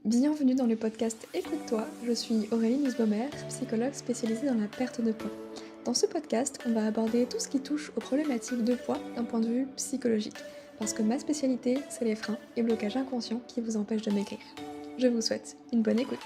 Bienvenue dans le podcast Écoute-toi, je suis Aurélie Nussbaumer, psychologue spécialisée dans la perte de poids. Dans ce podcast, on va aborder tout ce qui touche aux problématiques de poids d'un point de vue psychologique, parce que ma spécialité, c'est les freins et blocages inconscients qui vous empêchent de maigrir. Je vous souhaite une bonne écoute.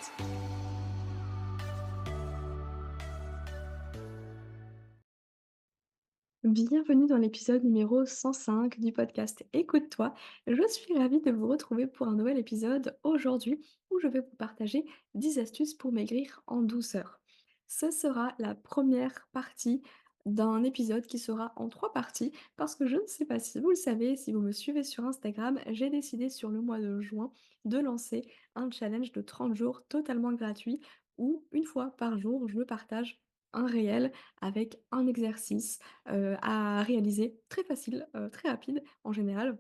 Bienvenue dans l'épisode numéro 105 du podcast Écoute-toi. Je suis ravie de vous retrouver pour un nouvel épisode aujourd'hui où je vais vous partager 10 astuces pour maigrir en douceur. Ce sera la première partie d'un épisode qui sera en 3 parties parce que je ne sais pas si vous le savez, si vous me suivez sur Instagram, j'ai décidé sur le mois de juin de lancer un challenge de 30 jours totalement gratuit où une fois par jour, je partage un réel avec un exercice à réaliser, très facile, très rapide en général,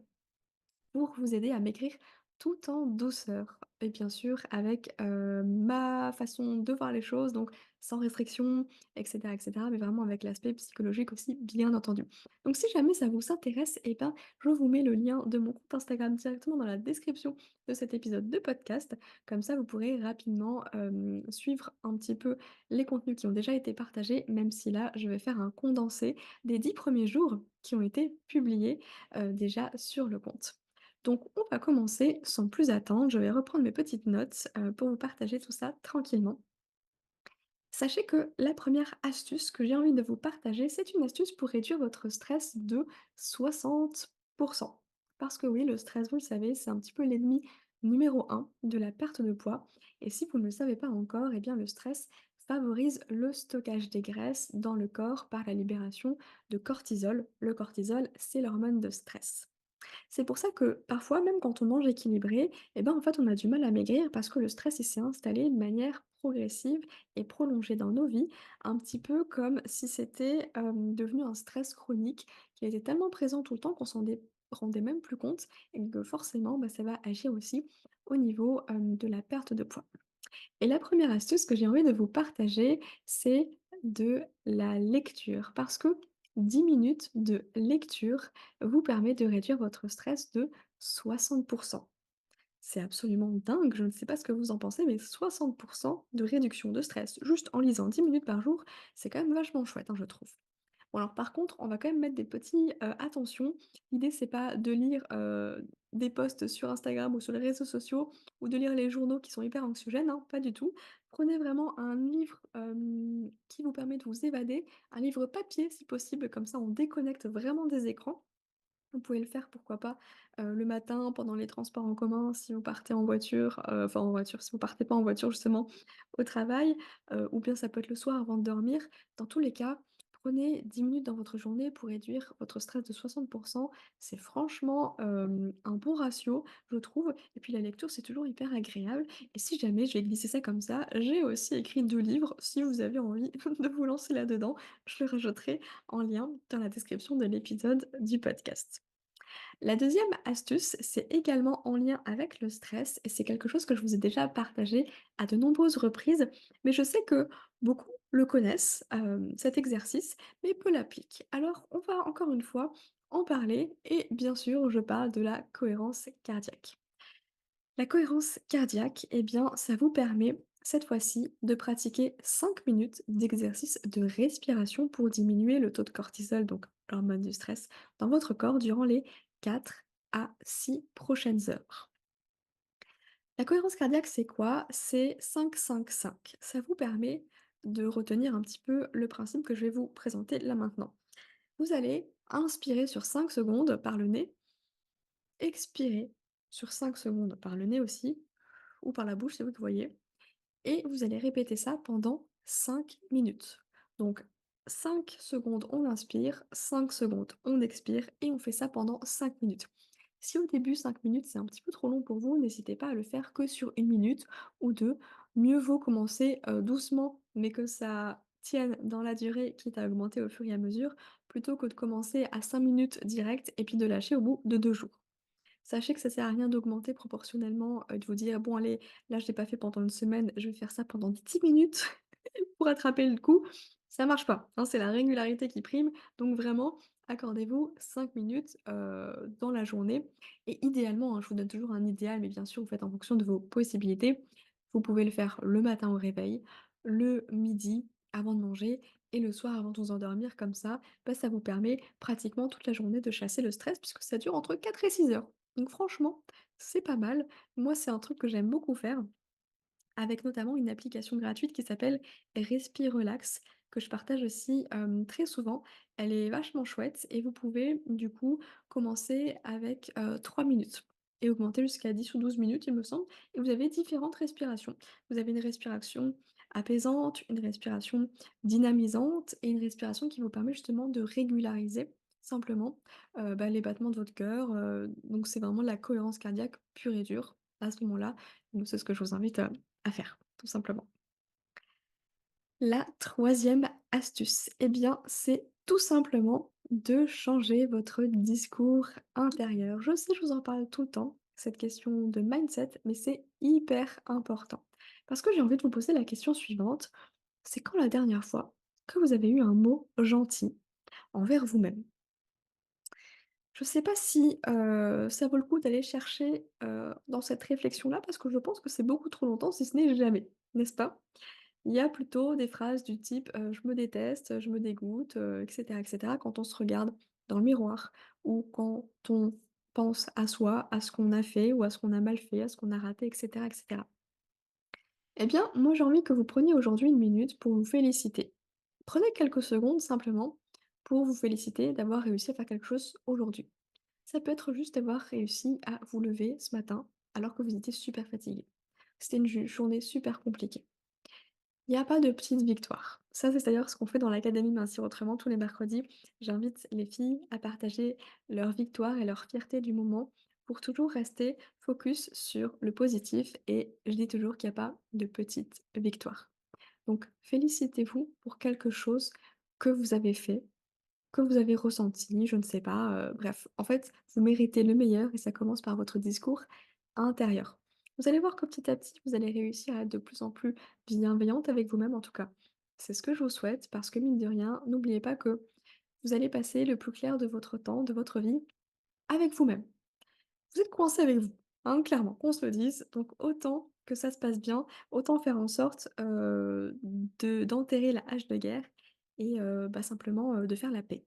pour vous aider à maigrir tout en douceur et bien sûr avec, ma façon de voir les choses, donc sans restriction et cetera, mais vraiment avec l'aspect psychologique aussi, bien entendu. Donc si jamais ça vous intéresse et ben, je vous mets le lien de mon compte Instagram directement dans la description de cet épisode de podcast. Comme ça, vous pourrez rapidement, suivre un petit peu les contenus qui ont déjà été partagés, même si là, je vais faire un condensé des 10 premiers jours qui ont été publiés, déjà sur le compte. Donc on va commencer sans plus attendre, je vais reprendre mes petites notes, pour vous partager tout ça tranquillement. Sachez que la première astuce que j'ai envie de vous partager, c'est une astuce pour réduire votre stress de 60. Parce que oui, le stress, vous le savez, c'est un petit peu l'ennemi numéro un de la perte de poids. Et si vous ne le savez pas encore, eh bien le stress favorise le stockage des graisses dans le corps par la libération de cortisol. Le cortisol, c'est l'hormone de stress. C'est pour ça que parfois, même quand on mange équilibré, eh ben, en fait, on a du mal à maigrir parce que le stress, il s'est installé de manière progressive et prolongée dans nos vies, un petit peu comme si c'était devenu un stress chronique qui était tellement présent tout le temps qu'on rendait même plus compte et que forcément, bah, ça va agir aussi au niveau de la perte de poids. Et la première astuce que j'ai envie de vous partager, c'est de la lecture. Parce que 10 minutes de lecture vous permet de réduire votre stress de 60. C'est absolument dingue, je ne sais pas ce que vous en pensez, mais 60 de réduction de stress juste en lisant 10 minutes par jour, c'est quand même vachement chouette, hein, je trouve. Bon alors par contre, on va quand même mettre des petits, attention. L'idée c'est pas de lire, des posts sur Instagram ou sur les réseaux sociaux ou de lire les journaux qui sont hyper anxiogènes, hein, pas du tout. Prenez vraiment un livre, qui vous permet de vous évader, un livre papier si possible, comme ça on déconnecte vraiment des écrans. Vous pouvez le faire, pourquoi pas, le matin pendant les transports en commun si vous partez en voiture, enfin en voiture, si vous partez pas en voiture justement au travail, ou bien ça peut être le soir avant de dormir. Dans tous les cas, prenez 10 minutes dans votre journée pour réduire votre stress de 60. C'est franchement, un bon ratio, je trouve et puis la lecture, c'est toujours hyper agréable et si jamais je vais glisser ça comme ça, j'ai aussi écrit 2 livres si vous avez envie de vous lancer là-dedans. Je le rajouterai en lien dans la description de l'épisode du podcast. La deuxième astuce, c'est également en lien avec le stress et c'est quelque chose que je vous ai déjà partagé à de nombreuses reprises, mais je sais que beaucoup le connaissent, cet exercice, mais peu l'appliquent. Alors on va encore une fois en parler et bien sûr je parle de la cohérence cardiaque. La cohérence cardiaque, eh bien, ça vous permet cette fois-ci de pratiquer 5 minutes d'exercice de respiration pour diminuer le taux de cortisol, donc l'hormone du stress, dans votre corps durant les 4 à 6 prochaines heures. La cohérence cardiaque, c'est quoi? C'est 5-5-5. Ça vous permet de retenir un petit peu le principe que je vais vous présenter là maintenant. Vous allez inspirer sur 5 secondes par le nez, expirer sur 5 secondes par le nez aussi, ou par la bouche, c'est vous qui voyez. Et vous allez répéter ça pendant 5 minutes. Donc 5 secondes on inspire, 5 secondes on expire et on fait ça pendant 5 minutes. Si au début 5 minutes c'est un petit peu trop long pour vous, n'hésitez pas à le faire que sur 1 minute ou 2. Mieux vaut commencer doucement mais que ça tienne dans la durée, quitte à augmenter au fur et à mesure, plutôt que de commencer à 5 minutes direct et puis de lâcher au bout de 2 jours. Sachez que ça sert à rien d'augmenter proportionnellement, de vous dire: «Bon allez, là je l'ai pas fait pendant une semaine, je vais faire ça pendant 10 minutes pour attraper le coup». Ça marche pas, hein, c'est la régularité qui prime, donc vraiment accordez-vous 5 minutes, dans la journée et idéalement, hein, je vous donne toujours un idéal, mais bien sûr, vous faites en fonction de vos possibilités. Vous pouvez le faire le matin au réveil, le midi avant de manger et le soir avant de vous endormir. Comme ça, bah, ça vous permet pratiquement toute la journée de chasser le stress puisque ça dure entre 4 et 6 heures. Donc franchement, c'est pas mal. Moi, c'est un truc que j'aime beaucoup faire. Avec notamment une application gratuite qui s'appelle Respire Relax, que je partage aussi, très souvent. Elle est vachement chouette et vous pouvez du coup commencer avec, 3 minutes et augmenter jusqu'à 10 ou 12 minutes, il me semble, et vous avez différentes respirations. Vous avez une respiration apaisante, une respiration dynamisante et une respiration qui vous permet justement de régulariser simplement, bah, les battements de votre cœur, donc c'est vraiment de la cohérence cardiaque pure et dure à ce moment-là. Donc c'est ce que je vous invite, à faire, tout simplement. La troisième astuce, eh bien, c'est tout simplement de changer votre discours intérieur. Je sais, je vous en parle tout le temps, cette question de mindset, mais c'est hyper important. Parce que j'ai envie de vous poser la question suivante, c'est quand la dernière fois que vous avez eu un mot gentil envers vous-même? Je ne sais pas si, ça vaut le coup d'aller chercher, dans cette réflexion-là, parce que je pense que c'est beaucoup trop longtemps, si ce n'est jamais, n'est-ce pas? Il y a plutôt des phrases du type, «Je me déteste, je me dégoûte», et cetera, quand on se regarde dans le miroir ou quand on pense à soi, à ce qu'on a fait ou à ce qu'on a mal fait, à ce qu'on a raté, et cetera. Eh bien, moi, j'ai envie que vous preniez aujourd'hui une minute pour vous féliciter. Prenez quelques secondes simplement pour vous féliciter d'avoir réussi à faire quelque chose aujourd'hui. Ça peut être juste d'avoir réussi à vous lever ce matin alors que vous étiez super fatigué. C'était une journée super compliquée. Il n'y a pas de petites victoires. Ça, c'est d'ailleurs ce qu'on fait dans l'académie Mincir Autrement tous les mercredis. J'invite les filles à partager leurs victoires et leur fierté du moment pour toujours rester focus sur le positif et je dis toujours qu'il n'y a pas de petites victoires. Donc félicitez-vous pour quelque chose que vous avez fait, que vous avez ressenti, je ne sais pas, bref. En fait, vous méritez le meilleur et ça commence par votre discours intérieur. Vous allez voir que petit à petit, vous allez réussir à être de plus en plus bienveillante avec vous-même, en tout cas. C'est ce que je vous souhaite parce que mine de rien, n'oubliez pas que vous allez passer le plus clair de votre temps, de votre vie avec vous-même. Vous êtes coincé avec vous, hein, clairement, qu'on se le dise, donc autant que ça se passe bien, autant faire en sorte, de d'enterrer la hache de guerre et bah, simplement, de faire la paix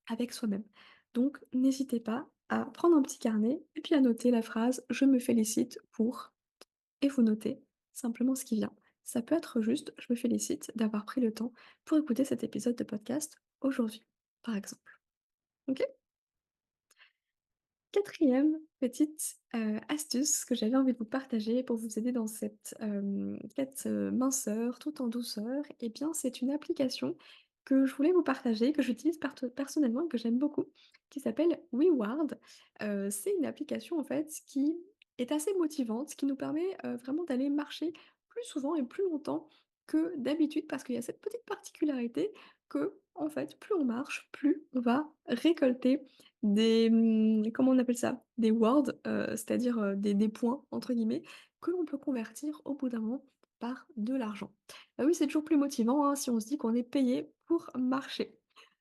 avec soi-même. Donc n'hésitez pas à prendre un petit carnet et puis à noter la phrase «Je me félicite pour» et vous notez simplement ce qui vient. Ça peut être juste: «Je me félicite d'avoir pris le temps pour écouter cet épisode de podcast aujourd'hui», par exemple. OK? Quatrième petite, astuce que j'avais envie de vous partager pour vous aider dans cette, quête, minceur tout en douceur et bien, c'est une application que je voulais vous partager, que j'utilise personnellement et que j'aime beaucoup, qui s'appelle WeWard. C'est une application, en fait, qui est assez motivante, qui nous permet, vraiment d'aller marcher plus souvent et plus longtemps que d'habitude parce qu'il y a cette petite particularité que, en fait, plus on marche, plus on va récolter des, comment on appelle ça? Des words, c'est-à-dire, des «points» entre guillemets, que l'on peut convertir au bout d'un moment par de l'argent. Bah oui, c'est toujours plus motivant, hein, si on se dit qu'on est payé pour marcher.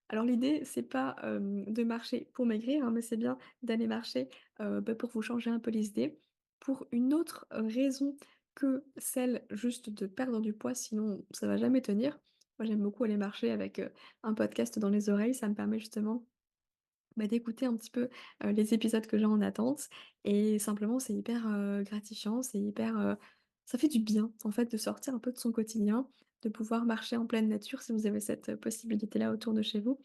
Alors l'idée, c'est pas, de marcher pour maigrir, hein, mais c'est bien d'aller marcher, bah, pour vous changer un peu les idées, pour une autre, raison que celle juste de perdre du poids, sinon ça va jamais tenir. Moi, j'aime beaucoup aller marcher avec, un podcast dans les oreilles, ça me permet justement bah, d'écouter un petit peu, les épisodes que j'ai en attente et simplement c'est hyper, gratifiant, c'est hyper, ça fait du bien en fait de sortir un peu de son quotidien, de pouvoir marcher en pleine nature si vous avez cette, possibilité-là autour de chez vous.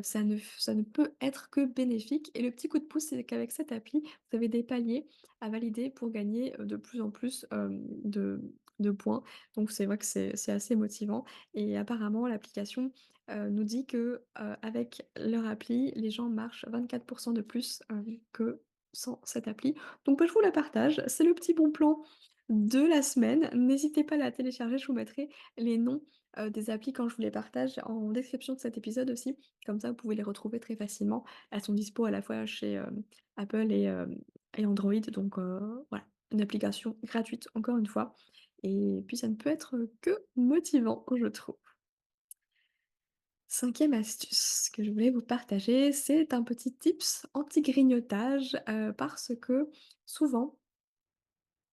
Ça ne peut être que bénéfique et le petit coup de pouce, c'est qu'avec cette appli, vous avez des paliers à valider pour gagner, de plus en plus, de points. Donc c'est vrai que c'est assez motivant et apparemment l'application, nous dit que, avec leur appli, les gens marchent 24 de plus, que sans cette appli. Donc bah, je vous la partage, c'est le petit bon plan de la semaine. N'hésitez pas à la télécharger, je vous mettrai les noms, des applis quand je vous les partage en description de cet épisode aussi. Comme ça, vous pouvez les retrouver très facilement. Elles sont dispo à la fois chez, Apple et Android, donc voilà, une application gratuite encore une fois et puis ça ne peut être que motivant, je trouve. 5e astuce que je voulais vous partager, c'est un petit tips anti-grignotage, parce que souvent,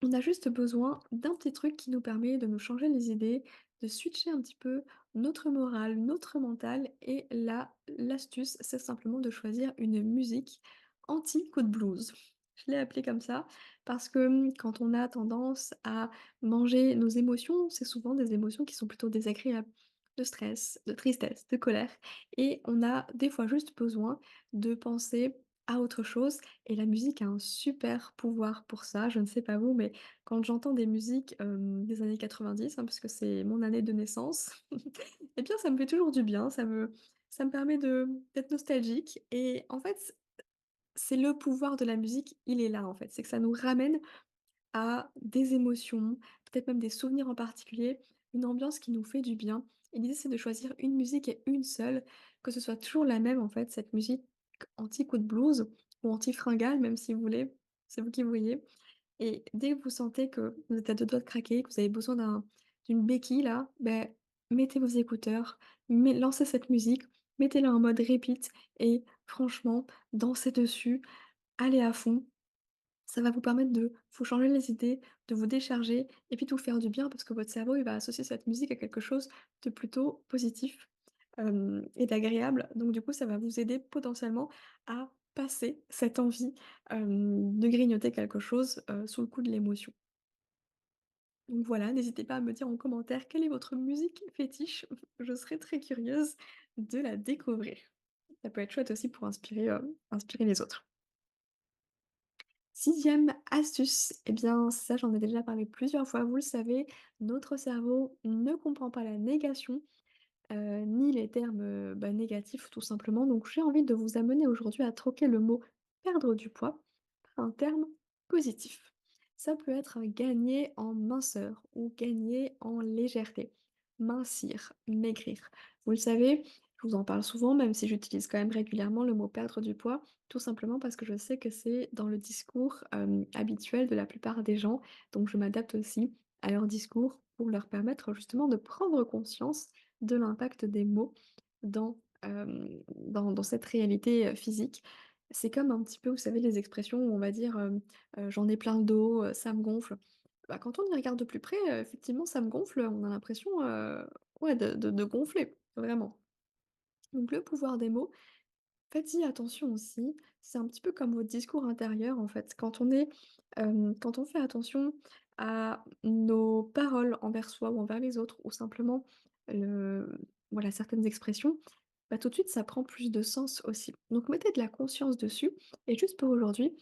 on a juste besoin d'un petit truc qui nous permet de nous changer les idées, de switcher un petit peu notre morale, notre mental et là, l'astuce, c'est simplement de choisir une musique anti-coup de blues. Je l'ai appelée comme ça parce que, quand on a tendance à manger nos émotions, c'est souvent des émotions qui sont plutôt désagréables, de stress, de tristesse, de colère et on a des fois juste besoin de penser à autre chose et la musique a un super pouvoir pour ça. Je ne sais pas vous, mais quand j'entends des musiques, des années 90, hein, parce que c'est mon année de naissance, et bien ça me fait toujours du bien, ça me permet d'être nostalgique et en fait, c'est le pouvoir de la musique, il est là, en fait. C'est que ça nous ramène à des émotions, peut-être même des souvenirs en particulier, une ambiance qui nous fait du bien et l'idée, c'est de choisir une musique et une seule, que ce soit toujours la même, en fait, cette musique anti-coup de blues ou anti-fringale, même si vous voulez, c'est vous qui voyez et dès que vous sentez que vous êtes à 2 doigts de craquer, que vous avez besoin d'une béquille là, beh, mettez vos écouteurs, lancez cette musique, mettez-la en mode repeat et franchement, dansez dessus, allez à fond. Ça va vous permettre de vous changer les idées, de vous décharger et puis de vous faire du bien parce que votre cerveau, il va associer cette musique à quelque chose de plutôt positif, et d'agréable. Donc du coup, ça va vous aider potentiellement à passer cette envie, de grignoter quelque chose, sous le coup de l'émotion. Donc voilà, n'hésitez pas à me dire en commentaire quelle est votre musique fétiche. Je serais très curieuse de la découvrir. Ça peut être chouette aussi pour inspirer les autres. 6e astuce, eh bien ça j'en ai déjà parlé plusieurs fois, vous le savez, notre cerveau ne comprend pas la négation, ni les termes, négatifs tout simplement. Donc j'ai envie de vous amener aujourd'hui à troquer le mot «perdre du poids» par un terme positif. Ça peut être gagner en minceur ou gagner en légèreté, mincir, maigrir. Vous le savez, je vous en parle souvent, même si j'utilise quand même régulièrement le mot «perdre du poids», tout simplement parce que je sais que c'est dans le discours, habituel de la plupart des gens, donc je m'adapte aussi à leur discours pour leur permettre justement de prendre conscience de l'impact des mots dans cette réalité, physique. C'est comme un petit peu, vous savez, les expressions où on va dire, «J'en ai plein le dos», «Ça me gonfle». Bah, quand on y regarde de plus près, effectivement, ça me gonfle, on a l'impression, ouais, de gonfler, vraiment. Donc le pouvoir des mots, faites-y attention aussi, c'est un petit peu comme votre discours intérieur en fait. Quand on fait attention à nos paroles envers soi ou envers les autres ou simplement le voilà certaines expressions, bah, tout de suite ça prend plus de sens aussi. Donc mettez de la conscience dessus et juste pour aujourd'hui,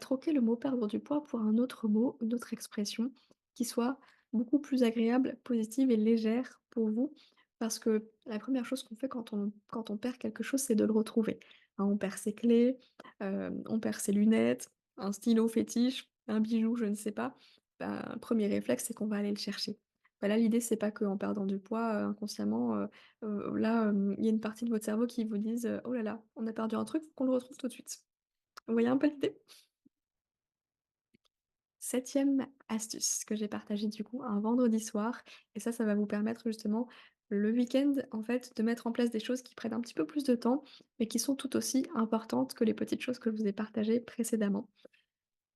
troquez le mot «perdre du poids» pour un autre mot, une autre expression qui soit beaucoup plus agréable, positive et légère pour vous. Parce que la première chose qu'on fait quand on perd quelque chose, c'est de le retrouver. Hein, on perd ses clés, on perd ses lunettes, un stylo fétiche, un bijou, je ne sais pas. Bah, 1er réflexe, c'est qu'on va aller le chercher. Bah, là, l'idée, c'est pas qu'en perdant du poids, inconsciemment, il y a une partie de votre cerveau qui vous dise, «Oh là là, on a perdu un truc, faut qu'on le retrouve tout de suite». Vous voyez un peu l'idée? 7e astuce que j'ai partagée du coup un vendredi soir et ça va vous permettre justement le week-end en fait de mettre en place des choses qui prennent un petit peu plus de temps, mais qui sont tout aussi importantes que les petites choses que je vous ai partagées précédemment.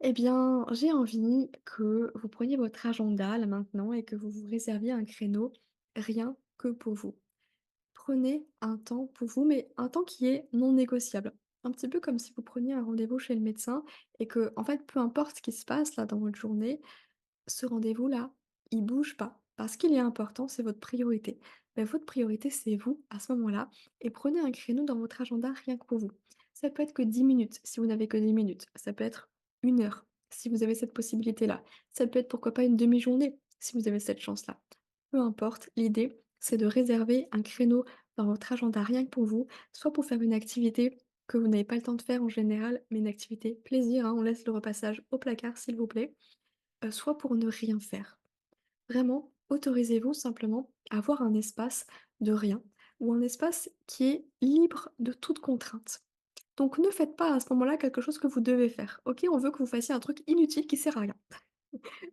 Eh bien, j'ai envie que vous preniez votre agenda là maintenant et que vous vous réserviez un créneau rien que pour vous. Prenez un temps pour vous, mais un temps qui est non négociable. Un petit peu comme si vous preniez un rendez-vous chez le médecin et que, en fait, peu importe ce qui se passe là dans votre journée, ce rendez-vous-là, il bouge pas parce qu'il est important, c'est votre priorité. Votre priorité, c'est vous à ce moment-là et prenez un créneau dans votre agenda rien que pour vous. Ça peut être que 10 minutes si vous n'avez que 10 minutes, ça peut être 1 heure si vous avez cette possibilité-là, ça peut être pourquoi pas une demi-journée si vous avez cette chance-là. Peu importe, l'idée, c'est de réserver un créneau dans votre agenda rien que pour vous, soit pour faire une activité que vous n'avez pas le temps de faire en général, mais une activité plaisir, hein, on laisse le repassage au placard s'il vous plaît, soit pour ne rien faire. Vraiment, autorisez-vous simplement à avoir un espace de rien ou un espace qui est libre de toute contrainte. Donc ne faites pas à ce moment-là quelque chose que vous devez faire. OK, on veut que vous fassiez un truc inutile qui sert à rien.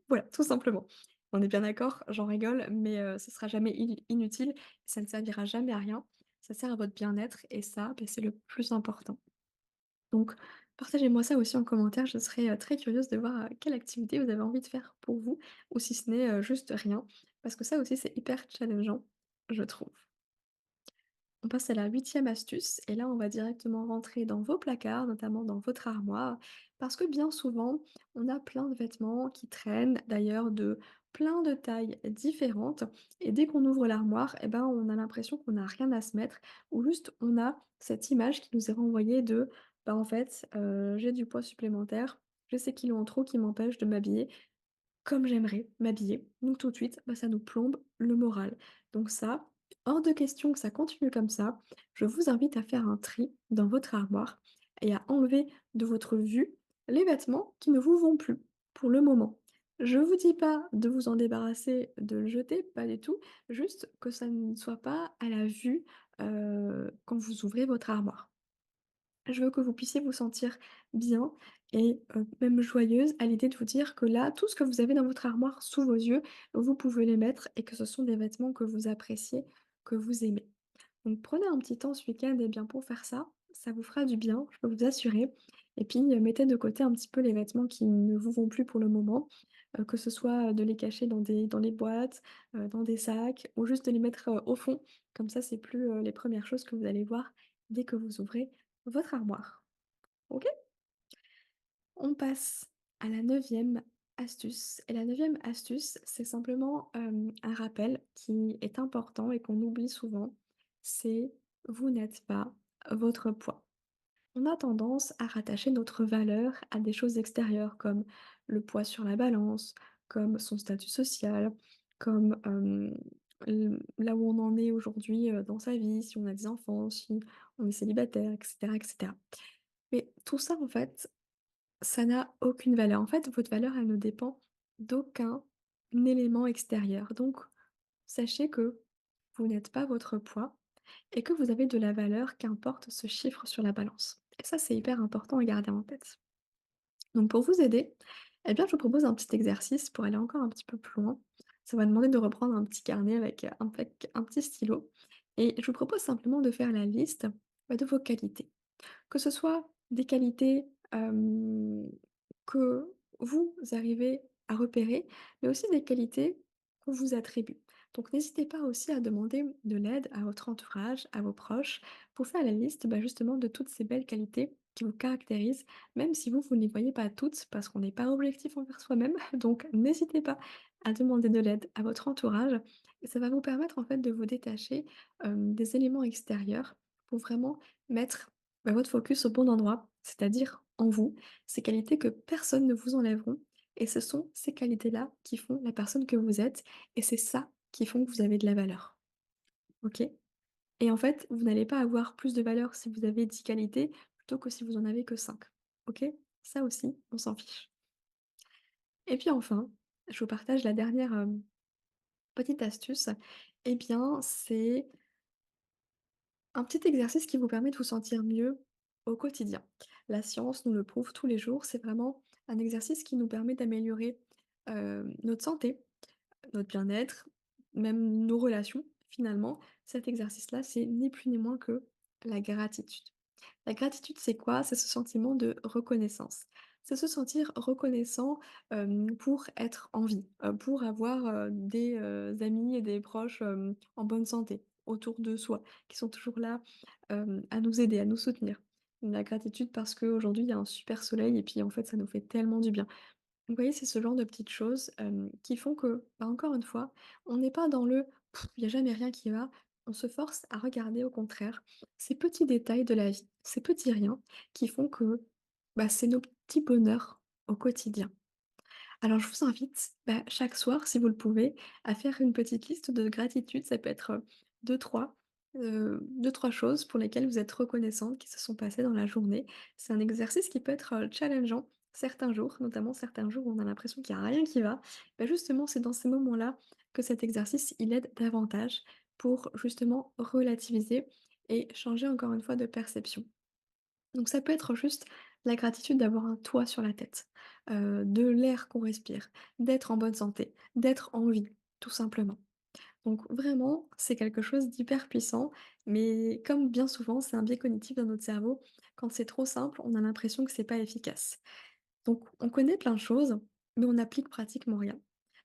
Voilà, tout simplement. On est bien d'accord, j'en rigole, mais ce sera jamais inutile, ça ne servira jamais à rien. ça sert à votre bien-être et ça, beh, c'est le plus important. Donc partagez-moi ça aussi en commentaire, je serais, très curieuse de voir, quelle activité vous avez envie de faire pour vous ou si ce n'est, juste rien. Parce que ça aussi, c'est hyper challengeant, je trouve. On passe à la huitième astuce et là, on va directement rentrer dans vos placards, notamment dans votre armoire, parce que bien souvent, on a plein de vêtements qui traînent, d'ailleurs de plein de tailles différentes. Et dès qu'on ouvre l'armoire, eh ben, on a l'impression qu'on n'a rien à se mettre, ou juste on a cette image qui nous est renvoyée de, bah en fait, j'ai du poids supplémentaire, j'ai ces kilos en trop qui m'empêchent de m'habiller comme j'aimerais m'habiller. Donc tout de suite, bah, ça nous plombe le moral. Donc ça, hors de question que ça continue comme ça. Je vous invite à faire un tri dans votre armoire et à enlever de votre vue les vêtements qui ne vous vont plus pour le moment. Je vous dis pas de vous en débarrasser, de le jeter, pas du tout, juste que ça ne soit pas à la vue quand vous ouvrez votre armoire. Je veux que vous puissiez vous sentir bien et même joyeuse à l'idée de vous dire que là, tout ce que vous avez dans votre armoire sous vos yeux, vous pouvez les mettre et que ce sont des vêtements que vous appréciez, que vous aimez. Donc prenez un petit temps ce week-end et bien pour faire ça vous fera du bien, je peux vous assurer. Et puis mettez de côté un petit peu les vêtements qui ne vous vont plus pour le moment, que ce soit de les cacher dans les boîtes, dans des sacs ou juste de les mettre au fond. Comme ça, c'est plus les premières choses que vous allez voir dès que vous ouvrez votre armoire. OK? On passe à la neuvième astuce et la neuvième astuce, c'est simplement, un rappel qui est important et qu'on oublie souvent, c'est: vous n'êtes pas votre poids. On a tendance à rattacher notre valeur à des choses extérieures comme le poids sur la balance, comme son statut social, comme, là où on en est aujourd'hui, dans sa vie, si on a des enfants, si on est célibataire et cetera et cetera. Mais tout ça, en fait, ça n'a aucune valeur. En fait, votre valeur, elle ne dépend d'aucun élément extérieur. Donc, sachez que vous n'êtes pas votre poids et que vous avez de la valeur, qu'importe ce chiffre sur la balance. Et ça, c'est hyper important à garder en tête. Donc, pour vous aider, eh bien, je vous propose un petit exercice pour aller encore un petit peu plus loin. Ça va demander de reprendre un petit carnet avec un petit stylo. Et je vous propose simplement de faire la liste de vos qualités. Que ce soit des qualités, que vous arrivez à repérer, mais aussi des qualités qu'on vous attribue. Donc n'hésitez pas aussi à demander de l'aide à votre entourage, à vos proches, pour faire la liste, bah, justement de toutes ces belles qualités qui vous caractérisent, même si vous, vous ne les voyez pas toutes, parce qu'on n'est pas objectif envers soi-même. Donc n'hésitez pas à demander de l'aide à votre entourage et ça va vous permettre en fait de vous détacher, des éléments extérieurs pour vraiment mettre bah, votre focus au bon endroit, c'est-à-dire en vous, ces qualités que personne ne vous enlèveront et ce sont ces qualités-là qui font la personne que vous êtes et c'est ça qui font que vous avez de la valeur. OK? Et en fait, vous n'allez pas avoir plus de valeur si vous avez 10 qualités plutôt que si vous en avez que 5. OK? Ça aussi, on s'en fiche. Et puis enfin, je vous partage la dernière, petite astuce. Eh bien, c'est un petit exercice qui vous permet de vous sentir mieux au quotidien. La science nous le prouve tous les jours, c'est vraiment un exercice qui nous permet d'améliorer notre santé, notre bien-être, même nos relations finalement. Cet exercice-là, c'est ni plus ni moins que la gratitude. La gratitude, c'est quoi? C'est ce sentiment de reconnaissance. C'est se sentir reconnaissant, pour être en vie, pour avoir, des, amis et des proches, en bonne santé autour de soi, qui sont toujours là, à nous aider, à nous soutenir. La gratitude parce qu'aujourd'hui, il y a un super soleil et puis, en fait, ça nous fait tellement du bien. Vous voyez, c'est ce genre de petites choses, qui font que, bah, encore une fois, on n'est pas dans le: «Il y a jamais rien qui va». On se force à regarder au contraire ces petits détails de la vie, ces petits riens qui font que, bah, c'est nos petits bonheurs au quotidien. Alors je vous invite, bah, chaque soir, si vous le pouvez, à faire une petite liste de gratitude. Ça peut être, 2-3, 2-3 choses pour lesquelles vous êtes reconnaissante qui se sont passées dans la journée. C'est un exercice qui peut être, challengeant certains jours, notamment certains jours où on a l'impression qu'il y a rien qui va. Bah, justement, c'est dans ces moments-là que cet exercice, il aide davantage pour justement relativiser et changer encore une fois de perception. Donc ça peut être juste la gratitude d'avoir un toit sur la tête, de l'air qu'on respire, d'être en bonne santé, d'être en vie, tout simplement. Donc vraiment, c'est quelque chose d'hyper puissant, mais comme bien souvent, c'est un biais cognitif dans notre cerveau. Quand c'est trop simple, on a l'impression que c'est pas efficace. Donc on connaît plein de choses, mais on n'applique pratiquement rien.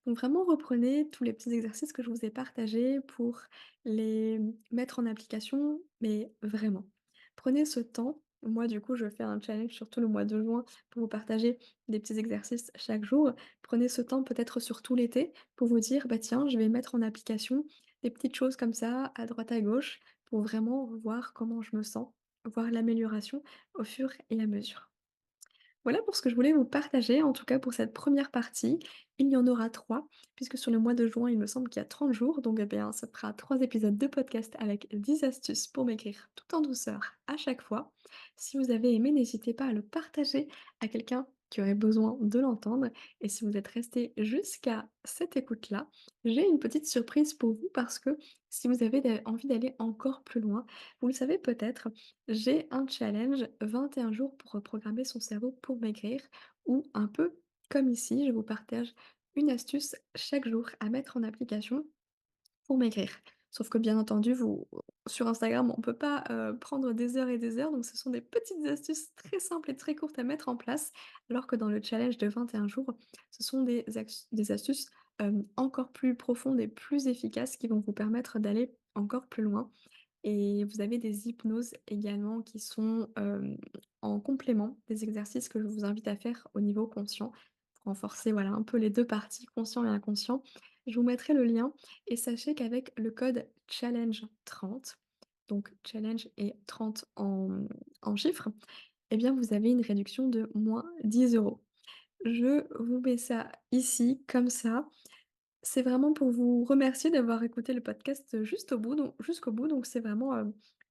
Donc vraiment reprenez tous les petits exercices que je vous ai partagés pour les mettre en application, mais vraiment. Prenez ce temps. Moi, du coup, je fais un challenge surtout le mois de juin pour vous partager des petits exercices chaque jour. Prenez ce temps peut-être sur tout l'été pour vous dire, bah tiens, je vais mettre en application des petites choses comme ça, à droite à gauche, pour vraiment voir comment je me sens, voir l'amélioration au fur et à mesure. Voilà pour ce que je voulais vous partager, en tout cas pour cette première partie. Il y en aura 3 puisque sur le mois de juin, il me semble qu'il y a 30 jours, donc eh bien, ça fera 3 épisodes de podcast avec 10 astuces pour maigrir tout en douceur à chaque fois. Si vous avez aimé, n'hésitez pas à le partager à quelqu'un qui aurait besoin de l'entendre. Et si vous êtes resté jusqu'à cette écoute-là, j'ai une petite surprise pour vous parce que si vous avez envie d'aller encore plus loin, vous le savez peut-être, j'ai un challenge 21 jours pour reprogrammer son cerveau pour maigrir, où un peu comme ici, je vous partage une astuce chaque jour à mettre en application pour maigrir. Sauf que bien entendu, sur Instagram, on peut pas, prendre des heures et des heures, donc ce sont des petites astuces très simples et très courtes à mettre en place, alors que dans le challenge de 21 jours, ce sont des astuces, encore plus profondes et plus efficaces qui vont vous permettre d'aller encore plus loin. Et vous avez des hypnoses également qui sont, en complément des exercices que je vous invite à faire au niveau conscient, pour renforcer, voilà, un peu les 2 parties, conscient et inconscient. Je vous mettrai le lien et sachez qu'avec le code challenge30, donc challenge et 30 en chiffres, eh bien vous avez une réduction de -10 €. Je vous mets ça ici, comme ça, c'est vraiment pour vous remercier d'avoir écouté le podcast, jusqu'au bout, donc c'est vraiment,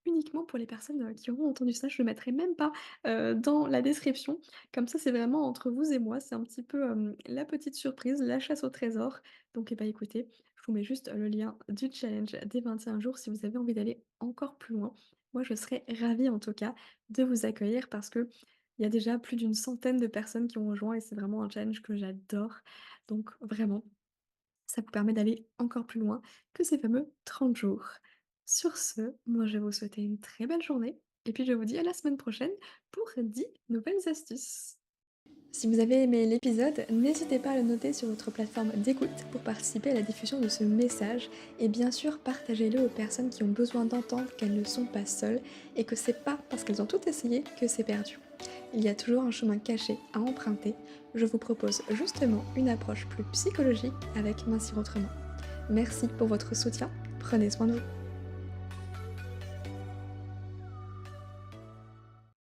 uniquement pour les personnes, qui auront entendu ça. Je le mettrai même pas, dans la description. Comme ça, c'est vraiment entre vous et moi. C'est un petit peu, la petite surprise, la chasse au trésor. Donc, eh bah, écoutez, je vous mets juste le lien du challenge des 21 jours si vous avez envie d'aller encore plus loin. Moi, je serais ravie en tout cas de vous accueillir parce qu'il y a déjà plus d'une centaine de personnes qui ont rejoint et c'est vraiment un challenge que j'adore. Donc vraiment, ça vous permet d'aller encore plus loin que ces fameux 30 jours. Sur ce, moi je vais vous souhaiter une très belle journée et puis je vous dis à la semaine prochaine pour 10 nouvelles astuces. Si vous avez aimé l'épisode, n'hésitez pas à le noter sur votre plateforme d'écoute pour participer à la diffusion de ce message et bien sûr partagez-le aux personnes qui ont besoin d'entendre qu'elles ne sont pas seules et que c'est pas parce qu'elles ont tout essayé que c'est perdu. Il y a toujours un chemin caché à emprunter. Je vous propose justement une approche plus psychologique avec Mincir Autrement. Merci pour votre soutien, prenez soin de vous.